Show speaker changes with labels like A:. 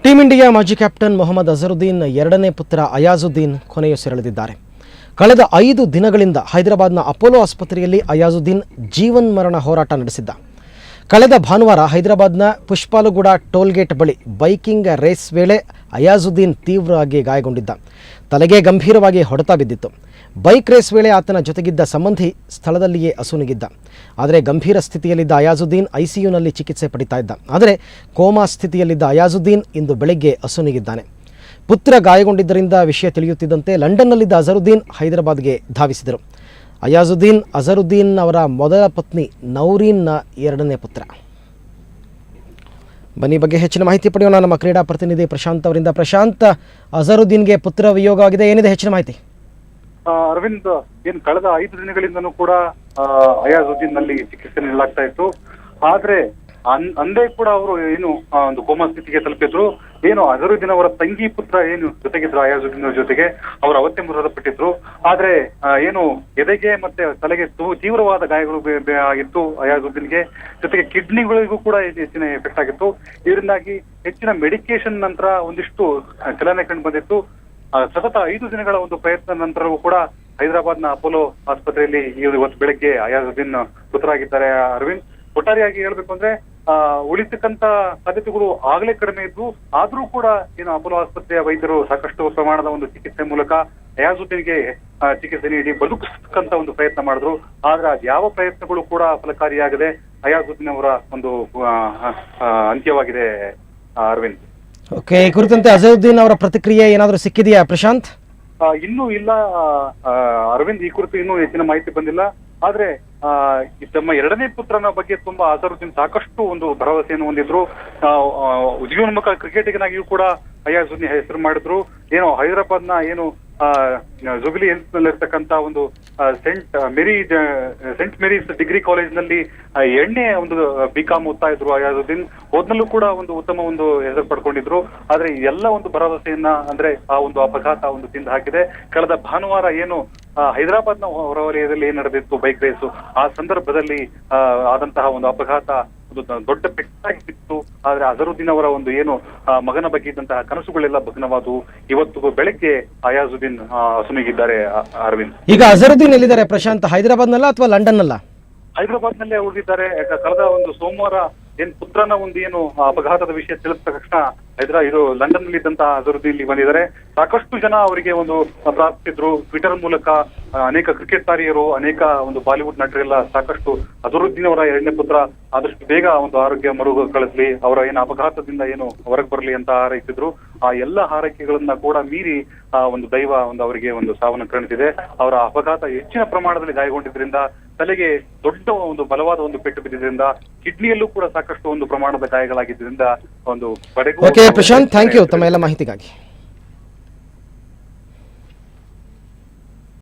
A: Team India ಮಾಜಿ captain Mohammed Azharuddin ಎರಡನೇ ಪುತ್ರ ಅಯಾಜುದ್ದೀನ್ ಕೊನೆಯುಸಿರೆಳೆದಿದ್ದಾರೆ. ಕಳೆದ 5 ದಿನಗಳಿಂದ ಹೈದರಾಬಾದ್ನ ಅಪೋಲೋ ಆಸ್ಪತ್ರೆಯಲ್ಲಿ ಅಯಾಜುದ್ದೀನ್ ಜೀವನ್ಮರಣ ಹೋರಾಟ ನಡೆಸಿದ್ದ. ಕಳೆದ ಭಾನುವಾರ ಹೈದರಾಬಾದ್ನ ಪುಷ್ಪಾಲುಗೂಡ ಟೋಲ್ಗೇಟ್ ಬಳಿ ಬೈಕಿಂಗ್ ರೇಸ್ ವೇಳೆ ಅಯಾಜುದ್ದೀನ್ ತೀವ್ರವಾಗಿ ಗಾಯಗೊಂಡಿದ್ದ. ತಲೆಗೆ ಗಂಭೀರವಾಗಿ ಹೊಡೆತ ಬಿದ್ದಿತ್ತು. ಬೈಕ್ ರೇಸ್ ವೇಳೆ ಆತನ ಜೊತೆಗಿದ್ದ ಸಂಬಂಧಿ ಸ್ಥಳದಲ್ಲಿಯೇ ಅಸುನೀಗಿದ್ದ. ಆದರೆ ಗಂಭೀರ ಸ್ಥಿತಿಯಲ್ಲಿದ್ದ ಅಯಾಜುದ್ದೀನ್ ಐಸಿಯುನಲ್ಲಿ ಚಿಕಿತ್ಸೆ ಪಡಿತಾ ಇದ್ದ. ಆದರೆ ಕೋಮಾ ಸ್ಥಿತಿಯಲ್ಲಿದ್ದ ಅಯಾಜುದ್ದೀನ್ ಇಂದು ಬೆಳಗ್ಗೆ ಅಸುನೀಗಿದ್ದಾನೆ. ಪುತ್ರ ಗಾಯಗೊಂಡಿದ್ದರಿಂದ ವಿಷಯ ತಿಳಿಯುತ್ತಿದ್ದಂತೆ ಲಂಡನ್ನಲ್ಲಿದ್ದ ಅಜರುದ್ದೀನ್ ಹೈದರಾಬಾದ್ಗೆ ಧಾವಿಸಿದರು. ಅಜರುದ್ದೀನ್ ಅವರ ಮೊದಲ ಪತ್ನಿ ನೌರೀನ್ನ ಎರಡನೇ ಪುತ್ರ. ಬನ್ನಿ ಬಗ್ಗೆ ಹೆಚ್ಚಿನ ಮಾಹಿತಿ ಪಡೆಯೋಣ ನಮ್ಮ ಕ್ರೀಡಾ ಪ್ರತಿನಿಧಿ ಪ್ರಶಾಂತ್ ಅವರಿಂದ. ಪ್ರಶಾಂತ್, ಅಜರುದ್ದೀನ್ಗೆ ಪುತ್ರ ವಿಯೋಗ ಆಗಿದೆ, ಏನಿದೆ ಹೆಚ್ಚಿನ ಮಾಹಿತಿ?
B: ಅರವಿಂದ್, ಏನು ಕಳೆದ 5 ದಿನಗಳಿಂದನೂ ಕೂಡ ಅಯಾಜುದ್ದೀನ್ ನಲ್ಲಿ ಚಿಕಿತ್ಸೆ ನೀಡಲಾಗ್ತಾ ಇತ್ತು. ಆದ್ರೆ ಅಂದೇ ಕೂಡ ಅವರು ಏನು ಒಂದು ಕೋಮಾ ಸ್ಥಿತಿಗೆ ತಲುಪಿದ್ರು. ಏನು ಅಜರುದ್ದೀನ್ ಅವರ ತಂಗಿ ಪುತ್ರ ಏನು ಜೊತೆಗಿದ್ರು ಅಯಾಜುದ್ದೀನ್ ಅವರ ಜೊತೆಗೆ, ಅವರು ಅವತ್ತೇ ಮೃತಪಟ್ಟಿದ್ರು. ಆದ್ರೆ ಏನು ಎದೆಗೆ ಮತ್ತೆ ತಲೆಗೆ ತೀವ್ರವಾದ ಗಾಯಗಳು ಆಗಿತ್ತು ಅಯಾಜುದ್ದೀನ್ಗೆ. ಜೊತೆಗೆ ಕಿಡ್ನಿಗಳಿಗೂ ಕೂಡ ಹೆಚ್ಚಿನ ಎಫೆಕ್ಟ್ ಆಗಿತ್ತು. ಇದರಿಂದಾಗಿ ಹೆಚ್ಚಿನ ಮೆಡಿಕೇಶನ್ ನಂತರ ಒಂದಿಷ್ಟು ಚಲನೆ ಕಂಡು ಬಂದಿತ್ತು. ಸತತ 5 ದಿನಗಳ ಒಂದು ಪ್ರಯತ್ನ ನಂತರವೂ ಕೂಡ ಹೈದರಾಬಾದ್ನ ಅಪೋಲೋ ಆಸ್ಪತ್ರೆಯಲ್ಲಿ ಇವತ್ತು ಬೆಳಗ್ಗೆ ಅಯಾಜುದ್ದೀನ್ ಮೃತರಾಗಿದ್ದಾರೆ. ಅರವಿಂದ್, ಒಟ್ಟಾರೆಯಾಗಿ ಹೇಳ್ಬೇಕು ಅಂದ್ರೆ ಉಳಿತಕ್ಕಂತ ಸಾಧ್ಯತೆಗಳು ಆಗ್ಲೇ ಕಡಿಮೆ ಇದ್ವು. ಆದ್ರೂ ಕೂಡ ಏನು ಅಪೋಲೋ ಆಸ್ಪತ್ರೆಯ ವೈದ್ಯರು ಸಾಕಷ್ಟು ಪ್ರಮಾಣದ ಒಂದು ಚಿಕಿತ್ಸೆ ಮೂಲಕ ಅಯಾಜುದ್ದೀನ್ಗೆ ಚಿಕಿತ್ಸೆ ನೀಡಿ ಬದುಕಿಸ್ತಕ್ಕಂತ ಒಂದು ಪ್ರಯತ್ನ ಮಾಡಿದ್ರು. ಆದ್ರೆ ಯಾವ ಪ್ರಯತ್ನಗಳು ಕೂಡ ಫಲಕಾರಿಯಾಗದೆ ಅಯಾಜುದ್ದೀನ್ ಅವರ ಒಂದು ಅಂತ್ಯವಾಗಿದೆ. ಅರವಿಂದ್,
A: ಓಕೆ, ಈ ಕುರಿತಂತೆ ಅಜರುದ್ದೀನ್ ಅವರ ಪ್ರತಿಕ್ರಿಯೆ ಏನಾದರೂ ಸಿಕ್ಕಿದೆಯಾ ಪ್ರಶಾಂತ್?
B: ಇನ್ನೂ ಇಲ್ಲ ಅರವಿಂದ್, ಈ ಕುರಿತು ಇನ್ನೂ ಹೆಚ್ಚಿನ ಮಾಹಿತಿ ಬಂದಿಲ್ಲ. ಆದ್ರೆ ತಮ್ಮ ಎರಡನೇ ಪುತ್ರನ ಬಗ್ಗೆ ತುಂಬಾ ಅಜರುದ್ದೀನ್ ಸಾಕಷ್ಟು ಒಂದು ಭರವಸೆಯನ್ನು ಹೊಂದಿದ್ರು. ಜೀವನ್ಮುಖ ಕ್ರಿಕೆಟಿಗನಾಗಿಯೂ ಕೂಡ ಅಯಾಜುದ್ದೀನ್ ಹೆಸರು ಮಾಡಿದ್ರು. ಏನು ಹೈದರಾಬಾದ್ನ ಏನು ಜುಬಿಲಿ ಹಿಲ್ಸ್ ನಲ್ಲಿರ್ತಕ್ಕಂತ ಒಂದು ಸೆಂಟ್ ಮೇರೀಸ್ ಡಿಗ್ರಿ ಕಾಲೇಜ್ ನಲ್ಲಿ ಎಣ್ಣೆ ಒಂದು ಬಿಕಾಮ್ ಓದ್ತಾ ಇದ್ರು ಅಯಾಜುದ್ದೀನ್. ಓದ್ನಲ್ಲೂ ಕೂಡ ಒಂದು ಉತ್ತಮ ಒಂದು ಹೆಸರು ಪಡ್ಕೊಂಡಿದ್ರು. ಆದ್ರೆ ಎಲ್ಲ ಒಂದು ಭರವಸೆಯನ್ನ ಅಂದ್ರೆ ಆ ಒಂದು ಅಪಘಾತ ಒಂದು ತಿಂದು ಹಾಕಿದೆ. ಕಳೆದ ಭಾನುವಾರ ಏನು ಹೈದರಾಬಾದ್ನ ಹೊರವಲಯದಲ್ಲಿ ಏನ್ ನಡೆದಿತ್ತು ಬೈಕ್ ರೇಸು, ಆ ಸಂದರ್ಭದಲ್ಲಿ ಆದಂತಹ ಒಂದು ಅಪಘಾತ ಒಂದು ದೊಡ್ಡ ಪೆಟ್ಟಾಗಿತ್ತು. ಆದ್ರೆ ಅಜರುದ್ದೀನ್ ಅವರ ಒಂದು ಏನು ಮಗನ ಬಗ್ಗೆ ಇದ್ದಂತಹ ಕನಸುಗಳೆಲ್ಲ ಭಗ್ನವಾದವು. ಇವತ್ತು ಬೆಳಗ್ಗೆ ಅಯಾಜುದ್ದೀನ್ ಅಸುನೀಗಿದ್ದಾರೆ. ಅರವಿಂದ್, ಈಗ
A: ಅಜರುದ್ದೀನ್ ಎಲ್ಲಿದ್ದಾರೆ ಪ್ರಶಾಂತ್? ಹೈದರಾಬಾದ್ನಲ್ಲ ಅಥವಾ ಲಂಡನ್ನಲ್ಲ?
B: ಹೈದರಾಬಾದ್ ನಲ್ಲೇ ಉಳಿದಿದ್ದಾರೆ. ಕಳೆದ ಒಂದು ಸೋಮವಾರ ಏನ್ ಪುತ್ರನ ಒಂದು ಏನು ಅಪಘಾತದ ವಿಷಯ ತಿಳಿದ ತಕ್ಷಣ ಇದು ಲಂಡನ್ ನಲ್ಲಿ ಇದ್ದಂತಹ ಅಜರುದ್ದೀನ್ ಇಲ್ಲಿ ಬಂದಿದ್ದಾರೆ. ಸಾಕಷ್ಟು ಜನ ಅವರಿಗೆ ಒಂದು ಪ್ರಾರ್ಥಿಸಿದ್ರು. ಟ್ವಿಟರ್ ಮೂಲಕ ಅನೇಕ ಕ್ರಿಕೆಟ್ ತಾರೆಯರು, ಅನೇಕ ಒಂದು ಬಾಲಿವುಡ್ ನಟರೆಲ್ಲ ಸಾಕಷ್ಟು ಅಜರುದ್ದೀನ್ ಅವರ ಎರಡನೇ ಪುತ್ರ ಆದಷ್ಟು ಬೇಗ ಒಂದು ಆರೋಗ್ಯ ಮರುಕಳಿಸ್ಲಿ, ಅವರ ಏನು ಅಪಘಾತದಿಂದ ಏನು ಹೊರಗೆ ಬರಲಿ ಅಂತ ಹಾರೈಸಿದ್ರು. ಆ ಎಲ್ಲ ಹಾರೈಕೆಗಳನ್ನ ಕೂಡ ಮೀರಿ ಒಂದು ದೈವ ಒಂದು ಅವರಿಗೆ ಒಂದು ಸಾವನ್ನು ಕರುಣಿಸಿದೆ. ಅವರ ಅಪಘಾತ ಹೆಚ್ಚಿನ ಪ್ರಮಾಣದಲ್ಲಿ ಗಾಯಗೊಂಡಿದ್ರಿಂದ, ತಲೆಗೆ ದೊಡ್ಡ ಒಂದು ಬಲವಾದ ಒಂದು ಪೆಟ್ಟು ಬಿದ್ದಿದ್ರಿಂದ, ಕಿಡ್ನಿಯಲ್ಲೂ ಕೂಡ ಸಾಕಷ್ಟು ಒಂದು ಪ್ರಮಾಣದ ಗಾಯಗಳಾಗಿದ್ದರಿಂದ ಒಂದು
A: ಪ್ರಶಾಂತ್, ಥ್ಯಾಂಕ್ ಯು ತಮ್ಮ ಎಲ್ಲ ಮಾಹಿತಿಗಾಗಿ.